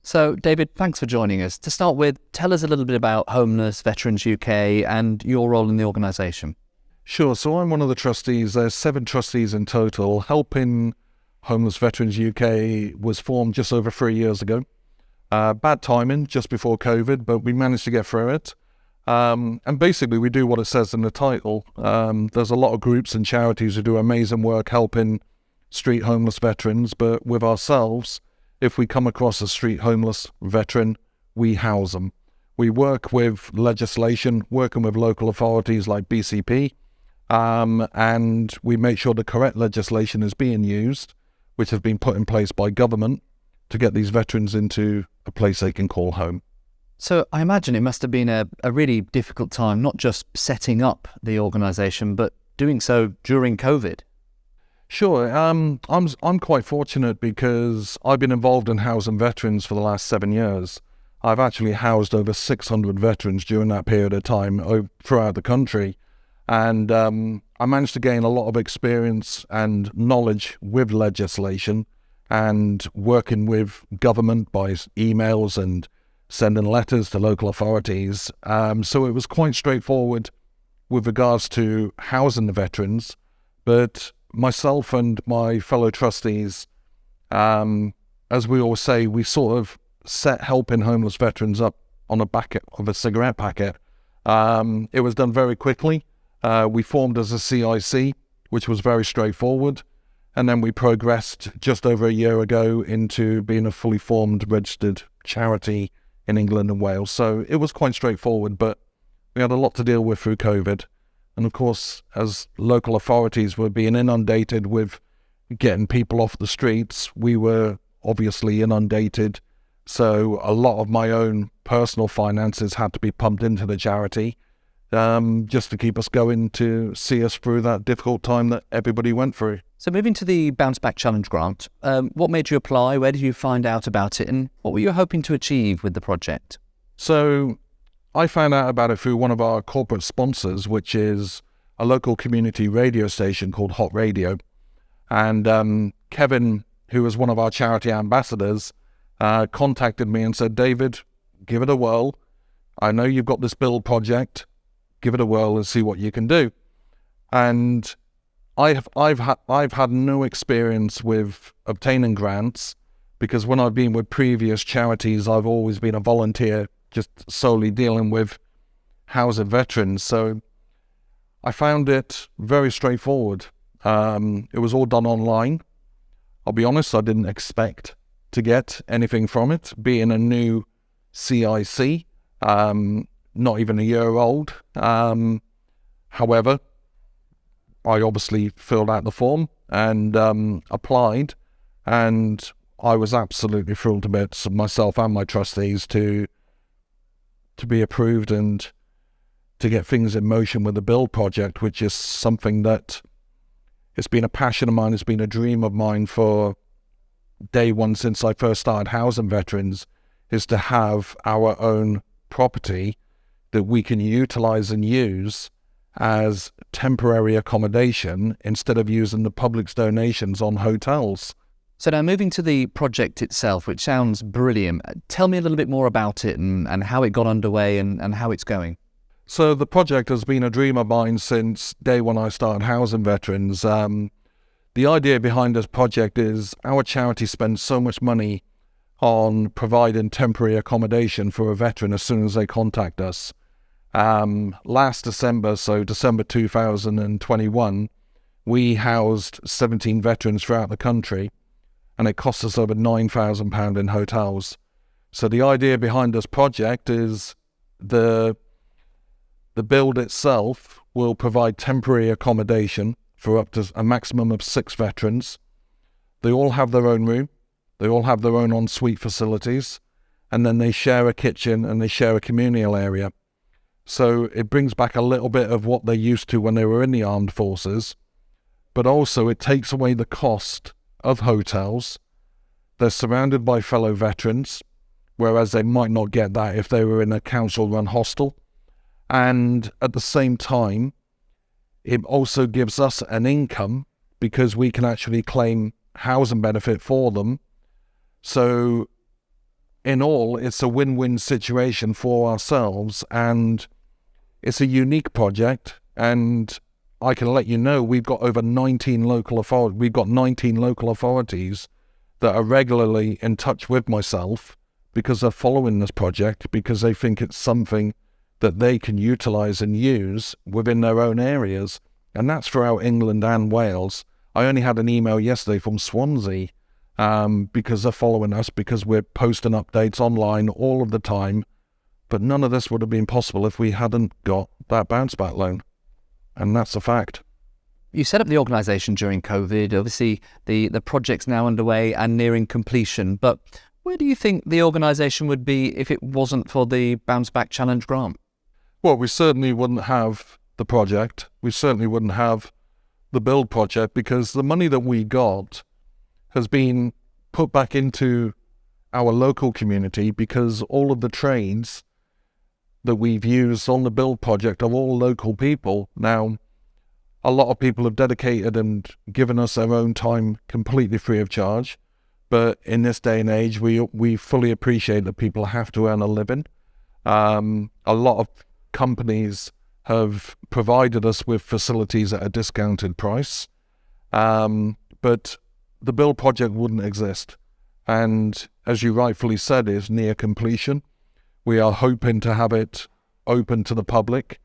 So, David, thanks for joining us. To start with, tell us a little bit about Homeless Veterans UK and your role in the organisation. Sure. So I'm one of the trustees. There's 7 trustees in total. Helping Homeless Veterans UK was formed just over 3 years ago. Bad timing, just before COVID, but we managed to get through it. And basically, we do what it says in the title. There's a lot of groups and charities who do amazing work helping street homeless veterans, but with ourselves, if we come across a street homeless veteran, we house them. We work with legislation, working with local authorities like BCP, and we make sure the correct legislation is being used, which has been put in place by government to get these veterans into a place they can call home. So I imagine it must have been a really difficult time, not just setting up the organisation, but doing so during COVID. Sure. I'm quite fortunate because I've been involved in housing veterans for the last 7 years. I've actually housed over 600 veterans during that period of time throughout the country. And I managed to gain a lot of experience and knowledge with legislation and working with government by emails and sending letters to local authorities. So it was quite straightforward with regards to housing the veterans. But myself and my fellow trustees, as we always say, we sort of set helping homeless veterans up on a bucket of a cigarette packet. It was done very quickly. We formed as a CIC, which was very straightforward. And then we progressed just over a year ago into being a fully formed registered charity in England and Wales. So it was quite straightforward, but we had a lot to deal with through COVID. And of course, as local authorities were being inundated with getting people off the streets, we were obviously inundated. So a lot of my own personal finances had to be pumped into the charity, just to keep us going, to see us through that difficult time that everybody went through. So moving to the Bounce Back Challenge grant, what made you apply? Where did you find out about it? And what were you hoping to achieve with the project? So I found out about it through one of our corporate sponsors, which is a local community radio station called Hot Radio. And Kevin, who was one of our charity ambassadors, contacted me and said, "David, give it a whirl. I know you've got this build project. Give it a whirl and see what you can do." And I've had no experience with obtaining grants, because when I've been with previous charities, I've always been a volunteer, just solely dealing with housing veterans. So I found it very straightforward. It was all done online. I'll be honest, I didn't expect to get anything from it, being a new CIC, not even a year old. However, I obviously filled out the form and applied, and I was absolutely thrilled to bits, myself and my trustees, to be approved and to get things in motion with the build project, which is something that it's been a passion of mine, it's been a dream of mine for day one since I first started housing veterans, is to have our own property that we can utilize and use as temporary accommodation instead of using the public's donations on hotels. So now moving to the project itself, which sounds brilliant, tell me a little bit more about it and how it got underway and how it's going. So the project has been a dream of mine since day one I started housing veterans. The idea behind this project is our charity spends so much money on providing temporary accommodation for a veteran as soon as they contact us. Last December, so December 2021, we housed 17 veterans throughout the country, and it cost us over £9,000 in hotels. So the idea behind this project is the build itself will provide temporary accommodation for up to a maximum of 6 veterans. They all have their own room, they all have their own ensuite facilities, and then they share a kitchen and they share a communal area. So it brings back a little bit of what they used to when they were in the armed forces, but also it takes away the cost of hotels. They're surrounded by fellow veterans, whereas they might not get that if they were in a council-run hostel. And at the same time, it also gives us an income because we can actually claim housing benefit for them. So in all, it's a win-win situation for ourselves, and it's a unique project. And I can let you know we've got over 19 local authorities. We've got 19 local authorities that are regularly in touch with myself because they're following this project, because they think it's something that they can utilise and use within their own areas. And that's throughout England and Wales. I only had an email yesterday from Swansea because they're following us, because we're posting updates online all of the time. But none of this would have been possible if we hadn't got that bounce back loan. And that's a fact. You set up the organisation during COVID. Obviously, the project's now underway and nearing completion. But where do you think the organisation would be if it wasn't for the Bounce Back Challenge grant? Well, we certainly wouldn't have the project. We certainly wouldn't have the build project, because the money that we got has been put back into our local community, because all of the trades that we've used on the build project are all local people. Now, a lot of people have dedicated and given us their own time completely free of charge. But in this day and age, we fully appreciate that people have to earn a living. A lot of companies have provided us with facilities at a discounted price. But the build project wouldn't exist. And as you rightfully said, is near completion. We are hoping to have it open to the public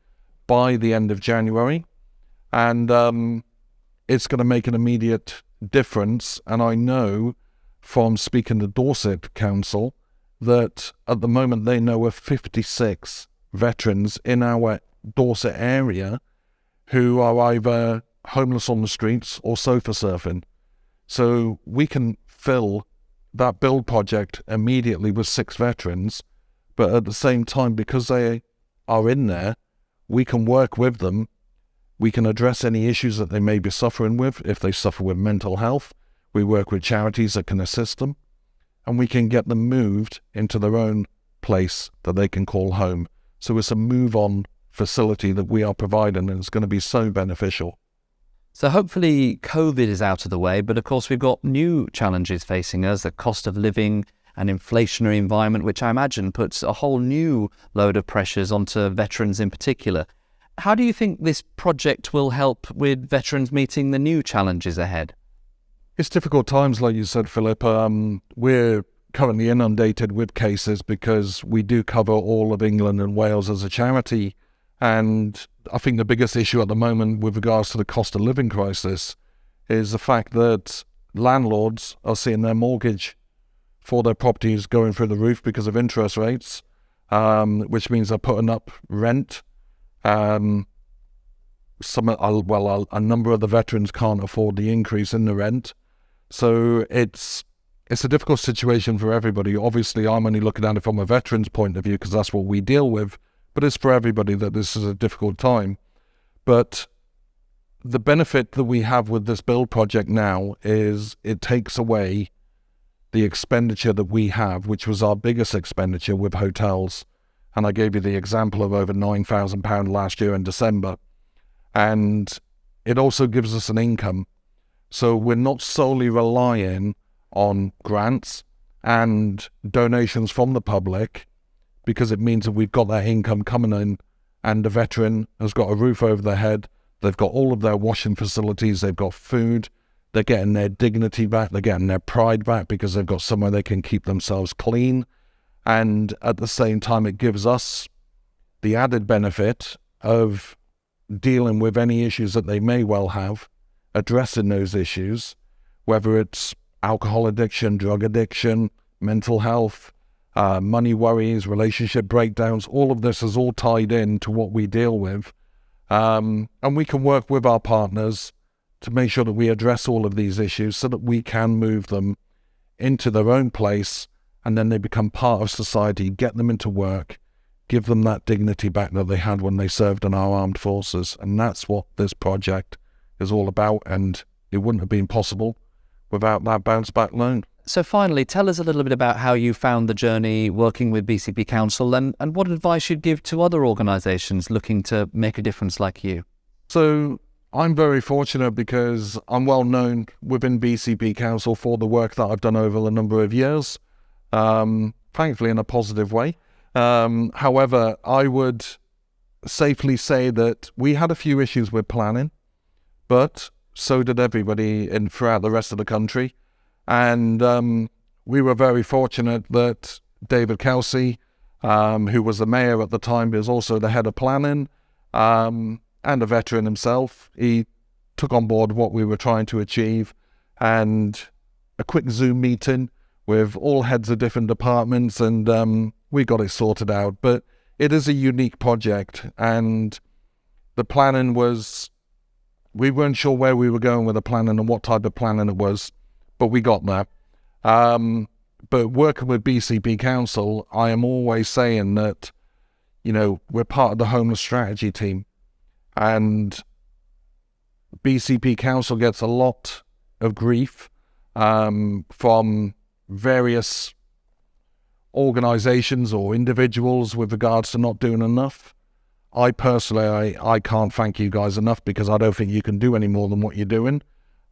by the end of January. And it's going to make an immediate difference. And I know from speaking to Dorset Council that at the moment they know of 56 veterans in our Dorset area who are either homeless on the streets or sofa surfing. So we can fill that build project immediately with 6 veterans, but at the same time, because they are in there, we can work with them. We can address any issues that they may be suffering with. If they suffer with mental health, we work with charities that can assist them, and we can get them moved into their own place that they can call home. So it's a move-on facility that we are providing, and it's going to be so beneficial. So hopefully COVID is out of the way, but of course we've got new challenges facing us, the cost of living, an inflationary environment, which I imagine puts a whole new load of pressures onto veterans in particular. How do you think this project will help with veterans meeting the new challenges ahead? It's difficult times, like you said, Philip. We're currently inundated with cases because we do cover all of England and Wales as a charity. And I think the biggest issue at the moment with regards to the cost of living crisis is the fact that landlords are seeing their mortgage for their properties going through the roof because of interest rates, which means they're putting up rent. A number of the veterans can't afford the increase in the rent. So it's a difficult situation for everybody. Obviously, I'm only looking at it from a veteran's point of view because that's what we deal with. But it's for everybody that this is a difficult time. But the benefit that we have with this build project now is it takes away the expenditure that we have, which was our biggest expenditure with hotels. And I gave you the example of over £9,000 last year in December. And it also gives us an income. So we're not solely relying on grants and donations from the public, because it means that we've got that income coming in, and the veteran has got a roof over their head, they've got all of their washing facilities, they've got food, they're getting their dignity back, they're getting their pride back because they've got somewhere they can keep themselves clean. And at the same time, it gives us the added benefit of dealing with any issues that they may well have, addressing those issues, whether it's alcohol addiction, drug addiction, mental health, money worries, relationship breakdowns. All of this is all tied in to what we deal with. And we can work with our partners to make sure that we address all of these issues so that we can move them into their own place, and then they become part of society, get them into work, give them that dignity back that they had when they served in our armed forces. And that's what this project is all about, and it wouldn't have been possible without that bounce back loan. So finally, tell us a little bit about how you found the journey working with BCP Council, and what advice you'd give to other organisations looking to make a difference like you. So I'm very fortunate because I'm well known within BCP Council for the work that I've done over a number of years. thankfully in a positive way. However, I would safely say that we had a few issues with planning, but so did everybody throughout the rest of the country. And we were very fortunate that David Kelsey, who was the mayor at the time, was also the head of planning, and a veteran himself. He took on board what we were trying to achieve, and a quick Zoom meeting with all heads of different departments, and we got it sorted out. But it is a unique project, and the planning was, we weren't sure where we were going with the planning and what type of planning it was, but we got there. But working with BCP Council, I am always saying that, you know, we're part of the homeless strategy team, and BCP Council gets a lot of grief from various organisations or individuals with regards to not doing enough. I personally, I can't thank you guys enough, because I don't think you can do any more than what you're doing.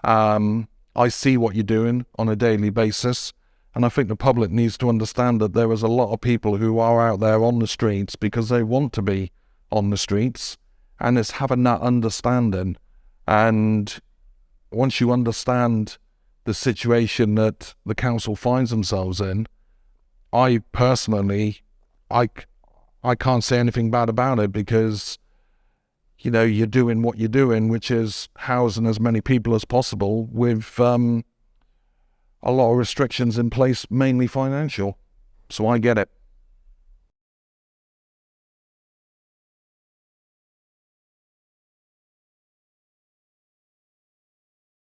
I see what you're doing on a daily basis, and I think the public needs to understand that there is a lot of people who are out there on the streets because they want to be on the streets, and it's having that understanding. And once you understand the situation that the council finds themselves in, I personally, I can't say anything bad about it, because, you know, you're doing what you're doing, which is housing as many people as possible with a lot of restrictions in place, mainly financial. So I get it.